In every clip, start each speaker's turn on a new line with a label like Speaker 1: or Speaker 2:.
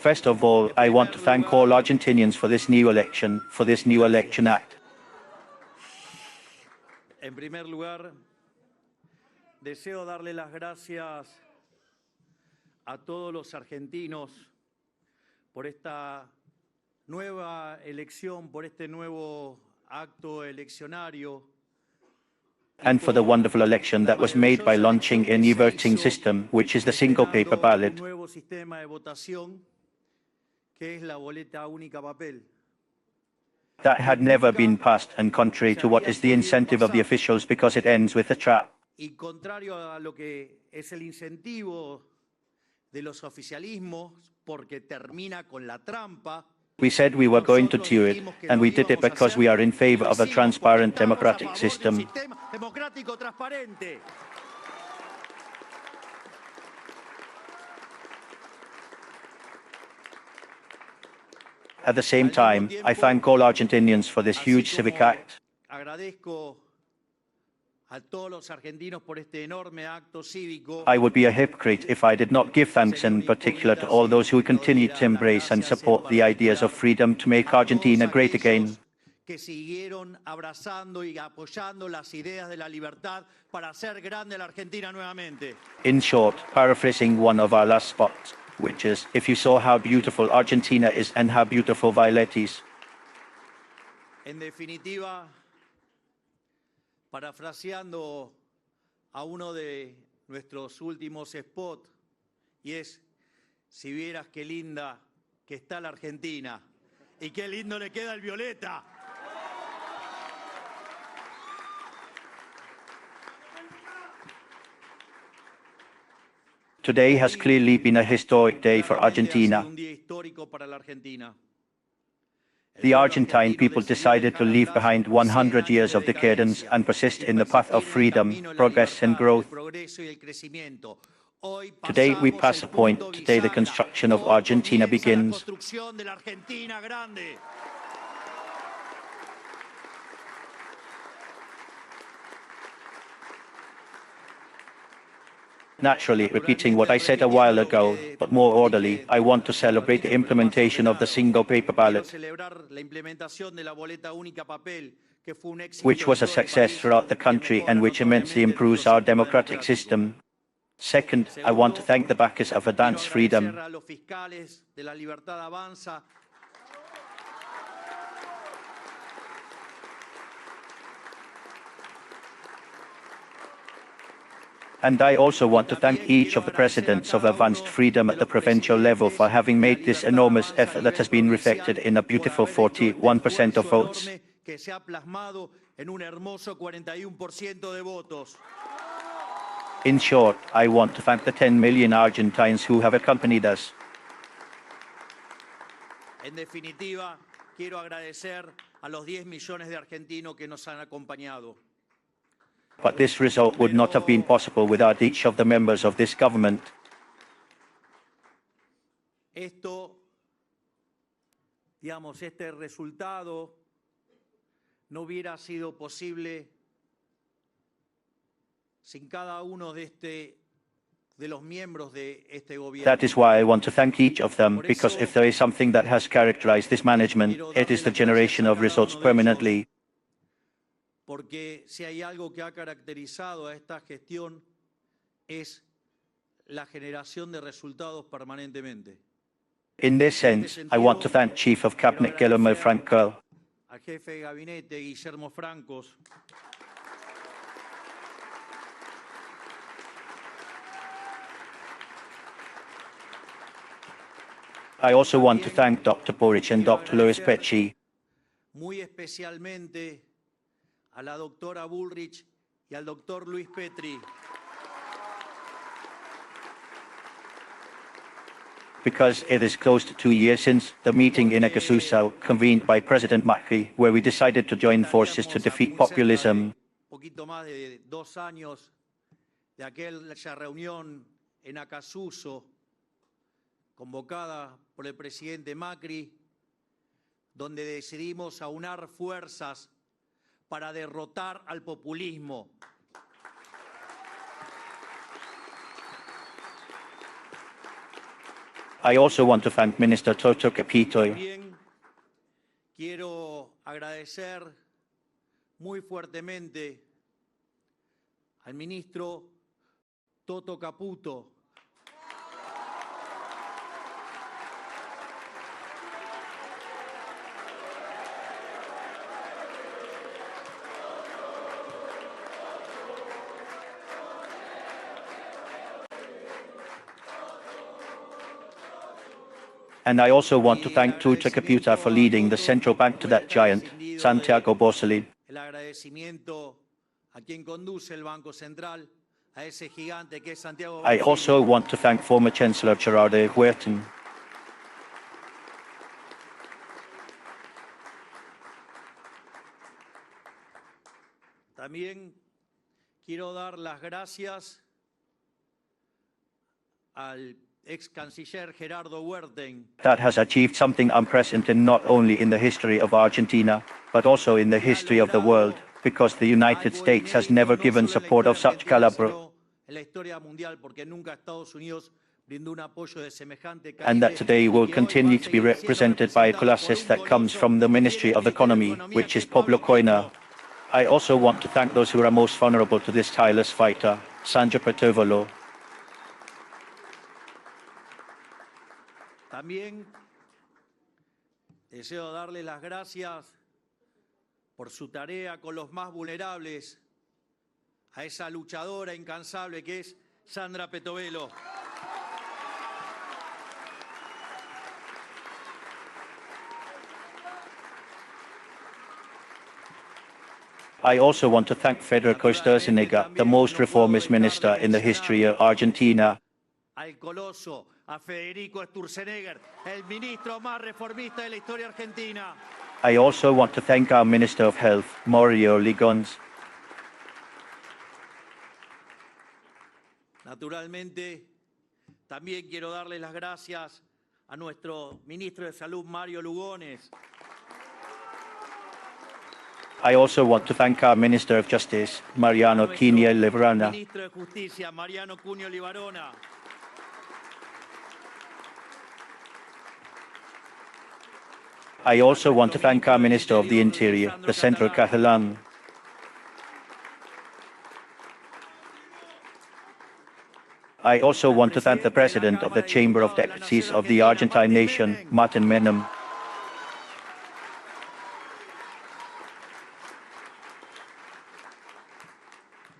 Speaker 1: First of all, I want to thank all Argentinians for this new election act.
Speaker 2: En primer lugar, deseo darle las gracias a todos los argentinos por esta nueva elección, por este nuevo acto eleccionario.
Speaker 1: And for the wonderful election that was made by launching a new voting system, which is the single paper ballot.
Speaker 2: Un nuevo sistema de votación, que es la boleta única papel.
Speaker 1: That had never been passed, and contrary to what is the incentive of the officials, because it ends with a trap.
Speaker 2: Y contrario a lo que es el incentivo de los oficialismos, porque termina con la trampa.
Speaker 1: We said we were going to do it, and we did it because we are in favor of a transparent democratic system. At the same time, I thank all Argentinians for this huge civic act. I would be a hypocrite if I did not give thanks in particular to all those who continue to embrace and support the ideas of freedom to make Argentina great again.
Speaker 2: Que siguieron abrazando y apoyando las ideas de la libertad para hacer grande la Argentina nuevamente.
Speaker 1: In short, paraphrasing one of our last spots, which is, if you saw how beautiful Argentina is and how beautiful Violet is.
Speaker 2: En definitiva, parafraseando a uno de nuestros últimos spots, y es, si vieras qué linda que está la Argentina y qué lindo le queda el violeta.
Speaker 1: Today has clearly been a historic day for Argentina. The Argentine people decided to leave behind 100 years of decadence and persist in the path of freedom, progress and growth. Today we pass a point. Today the construction of Argentina begins. Naturally, repeating what I said a while ago, but more orderly, I want to celebrate the implementation of the single paper ballot, which was a success throughout the country and which immensely improves our democratic system. Second, I want to thank the backers of Advance Freedom. And I also want to thank each of the presidents of Advanced Freedom at the provincial level for having made this enormous effort that has been reflected in a beautiful 41% of votes. In short, I want to thank the 10 million Argentines who have accompanied us.
Speaker 2: En definitiva, quiero agradecer a los 10 millones de argentinos que nos han acompañado.
Speaker 1: But this result would not have been possible without each of the members of this government.
Speaker 2: Este resultado no hubiera sido posible sin cada uno de los miembros de este gobierno.
Speaker 1: That is why I want to thank each of them, because if there is something that has characterized this management, it is the generation of results permanently.
Speaker 2: Porque si hay algo que ha caracterizado a esta gestión es la generación de resultados permanentemente.
Speaker 1: In this sense, I want to thank Chief of Cabinet Guillermo Franco,
Speaker 2: al jefe de gabinete Guillermo Francos,
Speaker 1: I also want to thank Dr. Boric and Dr. Luis Pecci,
Speaker 2: muy especialmente a la doctora Bullrich y al doctor Luis Petri.
Speaker 1: because it is close to 2 years since the meeting in Acasuso convened by President Macri, where we decided to join forces to defeat populism.
Speaker 2: Poquito más de 2 años de aquella reunión en Acasuso convocada por el presidente Macri, donde decidimos aunar fuerzas para derrotar al populismo.
Speaker 1: I also want to thank Minister Toto Capito.
Speaker 2: También quiero agradecer muy fuertemente al ministro Toto Caputo.
Speaker 1: And I also want to thank Tuta Caputa for leading the central bank to that giant, Santiago Borselin.
Speaker 2: El agradecimiento a quien conduce el Banco Central, a ese gigante que es Santiago
Speaker 1: I
Speaker 2: Borselin.
Speaker 1: also want to thank former Chancellor Gerardo Huertan.
Speaker 2: También quiero dar las gracias al ex canciller Gerardo Huertan,
Speaker 1: That has achieved something unprecedented not only in the history of Argentina, but also in the history of the world, because the United States has never given support of such caliber,
Speaker 2: en la historia mundial, porque nunca Estados Unidos brindó un apoyo de semejante
Speaker 1: and that today will continue to be represented by a colossus that comes from the Ministry of Economy, which is Pablo Coina. I also want to thank those who are most vulnerable to this tireless fighter, Sandra Petovolo.
Speaker 2: También deseo darle las gracias por su tarea con los más vulnerables, a esa luchadora incansable que es Sandra Petovelo.
Speaker 1: I also want to thank Federico Sturzenegger, the most reformist minister in the history of Argentina.
Speaker 2: Al coloso, a Federico Sturzenegger, el ministro más reformista de la historia argentina.
Speaker 1: I also want to thank our Minister of Health, Mario Ligons.
Speaker 2: Naturalmente, también quiero darle las gracias a nuestro ministro de Salud, Mario Lugones.
Speaker 1: I also want to thank our Minister of Justice, Mariano Quinio Librana.
Speaker 2: Ministro de Justicia, Mariano Cunio Libarona.
Speaker 1: I also want to thank our Minister of the Interior, the Central Catalan. I also want to thank the President of the Chamber of Deputies of the Argentine nation, Martin Menem.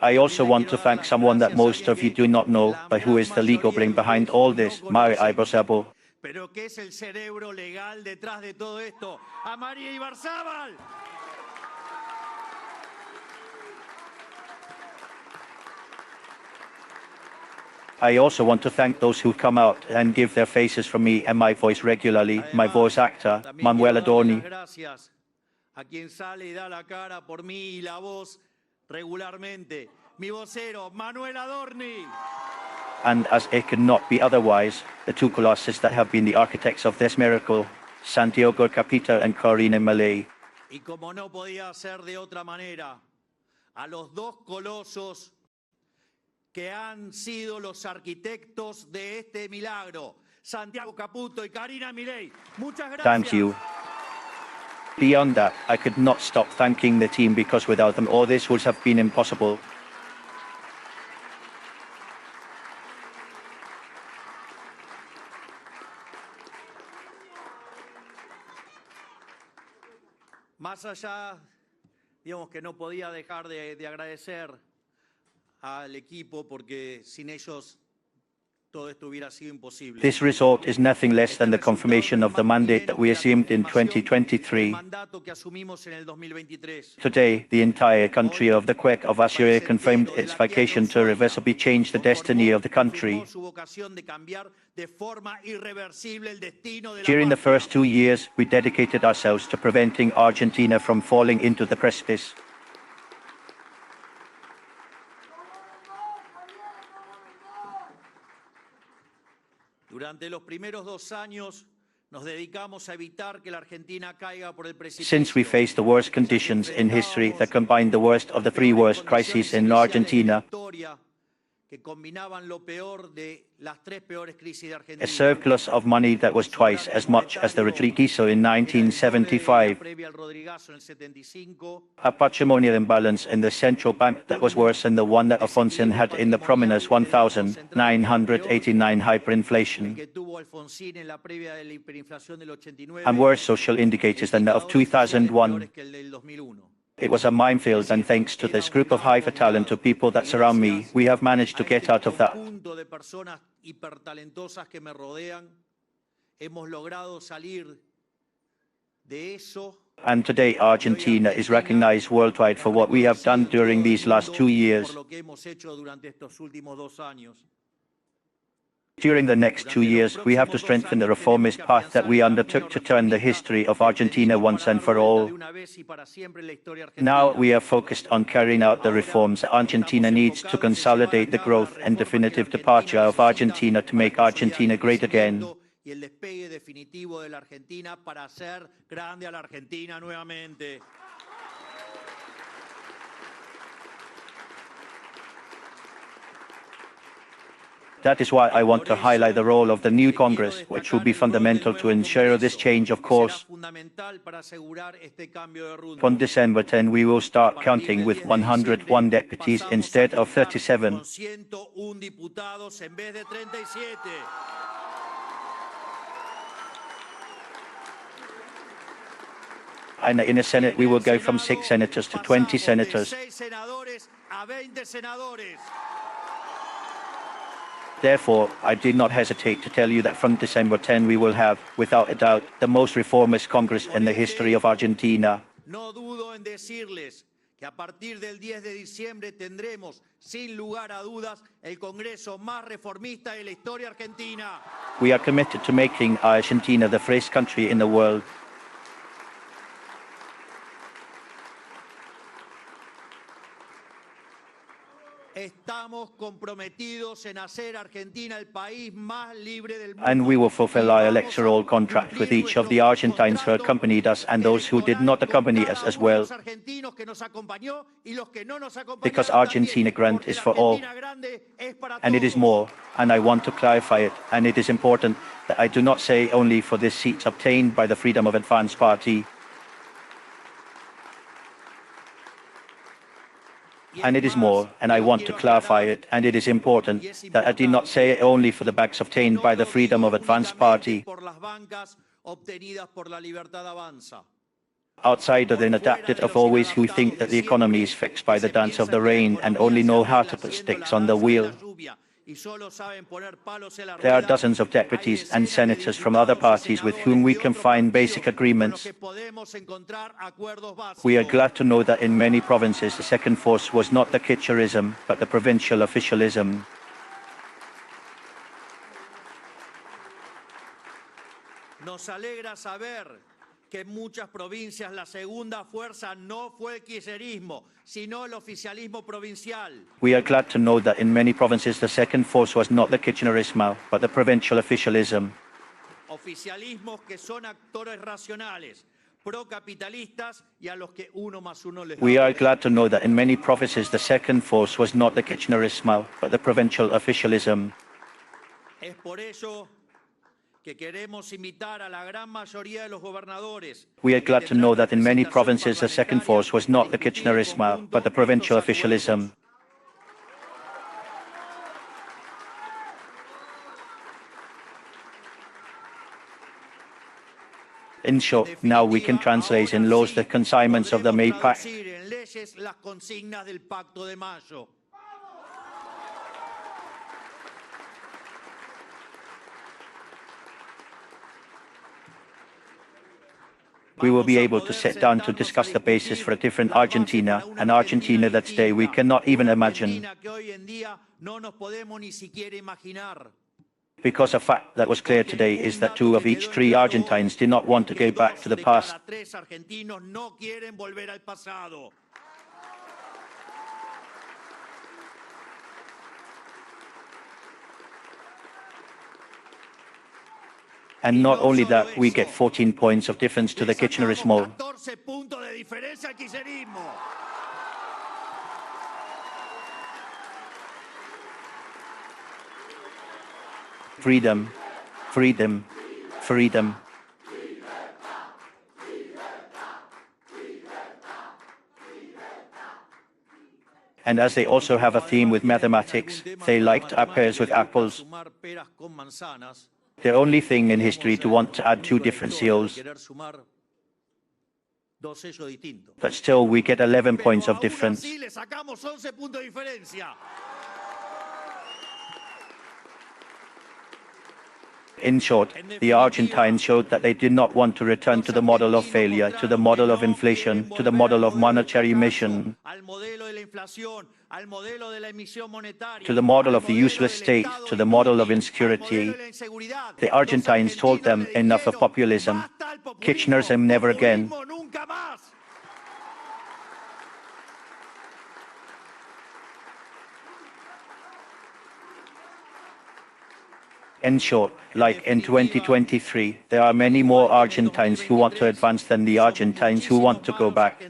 Speaker 1: I also want to thank someone that most of you do not know, but who is the legal brain behind all this, Mari Ibarzabal.
Speaker 2: Pero que es el cerebro legal detrás de todo esto, a María Ibarzábal.
Speaker 1: I also want to thank those who come out and give their faces for me and my voice regularly, my voice actor, Manuel Adorni.
Speaker 2: Gracias a quien sale y da la cara por mí y la voz regularmente, mi vocero, Manuel Adorni.
Speaker 1: And as it could not be otherwise, the two colossus that have been the architects of this miracle, Santiago Capito and Corina Milei.
Speaker 2: Y como no podía ser de otra manera, a los dos colosos que han sido los arquitectos de este milagro, Santiago Caputo y Corina Milei. Muchas gracias.
Speaker 1: Thank you. Beyond that, I could not stop thanking the team because without them all this would have been impossible.
Speaker 2: Más allá, digamos que no podía dejar de agradecer al equipo porque sin ellos todo esto hubiera sido imposible.
Speaker 1: This result is nothing less than the confirmation of the mandate that we assumed in 2023.
Speaker 2: Mandato que asumimos en el 2023.
Speaker 1: Today, the entire country of the Quebec of Assyria confirmed its vocation to irreversibly change the destiny of the country.
Speaker 2: Su vocación de cambiar de forma irreversible el destino de la
Speaker 1: During the
Speaker 2: patria.
Speaker 1: first 2 years, we dedicated ourselves to preventing Argentina from falling into the precipice.
Speaker 2: Durante los primeros 2 años nos dedicamos a evitar que la Argentina caiga por el precipicio.
Speaker 1: Since we faced the worst conditions in history that combined the worst of the 3 worst crises in Argentina,
Speaker 2: que combinaban lo peor de las tres peores crisis de
Speaker 1: A
Speaker 2: Argentina.
Speaker 1: surplus of money that was twice as much as the Rodriguezo in 1975,
Speaker 2: Previa al Rodrigazo en el 75,
Speaker 1: a patrimonial imbalance in the central bank that was worse than the one that Alfonsín had in the Prominas 1989 hyperinflation,
Speaker 2: que tuvo Alfonsín en la previa de la hiperinflación del 89,
Speaker 1: and worse social indicators than that of 2001.
Speaker 2: que el del 2001.
Speaker 1: It was a minefield, and thanks to this group of high-talented people that surround me, we have managed to get out of that.
Speaker 2: Conjunto de personas hipertalentosas que me rodean, hemos logrado salir de eso.
Speaker 1: And today, Argentina is recognized worldwide for what we have done during these last 2 years.
Speaker 2: Por lo que hemos hecho durante estos últimos 2 años.
Speaker 1: During the next 2 years, we have to strengthen the reformist path that we undertook to turn the history of Argentina once and for all. Now we are focused on carrying out the reforms Argentina needs to consolidate the growth and definitive departure of Argentina to make Argentina great again.
Speaker 2: Y el despegue definitivo de la Argentina para hacer grande a la Argentina nuevamente.
Speaker 1: That is why I want to highlight the role of the new Congress, which will be fundamental to ensure this change of course. From December 10, we will start counting with 101 deputies instead of 37. And in the Senate, we will go from 6 senators to 20 senators. Therefore, I did not hesitate to tell you that from December 10 we will have, without a doubt, the most reformist Congress in the history of Argentina.
Speaker 2: No dudo en decirles que a partir del 10 de diciembre tendremos, sin lugar a dudas, el Congreso más reformista de la historia argentina.
Speaker 1: We are committed to making Argentina the freest country in the world.
Speaker 2: Estamos comprometidos en hacer Argentina el país más libre del mundo.
Speaker 1: And we will fulfill our electoral contract with each of the Argentines who accompanied us and those who did not accompany us as well. Because Argentina Grande is for all. And it is more, and I want to clarify it, and it is important that I do not say only for the seats obtained by the Freedom of Advance Party. And it is more, and I want to clarify it, and it is important that I did not say it only for the backs obtained by the Freedom of Advance Party. Outsiders and adapted of always who think that the economy is fixed by the dance of the rain and only know how to put sticks on the wheel. There are dozens of deputies and senators from other parties with whom we can find basic agreements. We are glad to know that in many provinces the second force was not the Kirchnerism, but the provincial officialism.
Speaker 2: Nos alegra saber que en muchas provincias la segunda fuerza no fue el kirchnerismo, sino el oficialismo provincial.
Speaker 1: We are glad to know that in many provinces the second force was not the Kirchnerismo, but the provincial officialism.
Speaker 2: Oficialismos que son actores racionales, procapitalistas y a los que uno más uno les da.
Speaker 1: We are glad to know that in many provinces the second force was not the Kirchnerismo, but the provincial officialism.
Speaker 2: Es por ello que queremos invitar a la gran mayoría de los gobernadores.
Speaker 1: We are glad to know that in many provinces the second force was not the Kirchnerismo, but the provincial officialism. In short, now we can translate in laws the consignments of the May Pact. We will be able to sit down to discuss the basis for a different Argentina, an Argentina that today we cannot even imagine. Because a fact that was clear today is that 2 of each 3 Argentines did not want to go back to the past. And not only that, we get 14 points of difference to the Kirchnerismo. Freedom, freedom, freedom. And as they also have a theme with mathematics, they liked pears with apples. The only thing in history to want to add two different zeros. But still, we get 11 points of difference. In short, the Argentines showed that they did not want to return to the model of failure, to the model of inflation, to the model of monetary emission, to the model of the useless state, to the model of insecurity. The Argentines told them, enough of populism. Kirchnerism never again. In short, like in 2023, there are many more Argentines who want to advance than the Argentines who want to go back.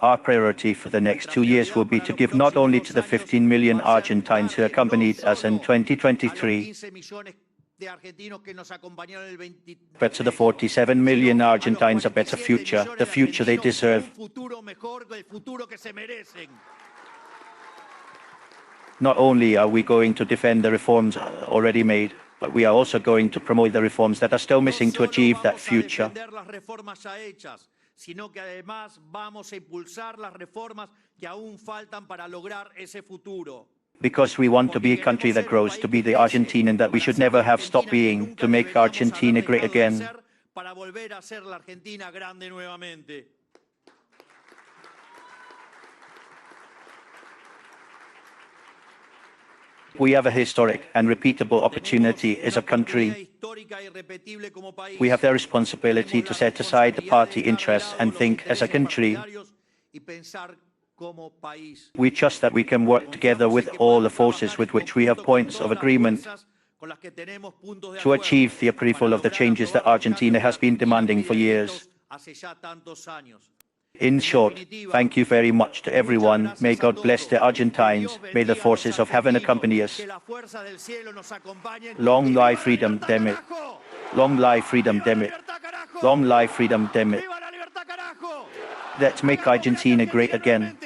Speaker 1: Our priority for the next 2 years will be to give not only to the 15 million Argentines who accompanied us in 2023, but to the 47 million Argentines a better future, the future they deserve. Not only are we going to defend the reforms already made, but we are also going to promote the reforms that are still missing to achieve that future. Because we want to be a country that grows, to be the Argentinian that we should never have stopped being, to make Argentina great again. We have a historic and repeatable opportunity as a country. We have the responsibility to set aside the party interests and think as a country. We trust that we can work together with all the forces with which we have points of agreement to achieve the approval of the changes that Argentina has been demanding for years. In short, thank you very much to everyone. May God bless the Argentines. May the forces of heaven accompany us. Long live freedom, damn it. Long live freedom, damn it. Long live freedom, damn it. Let's make Argentina great again.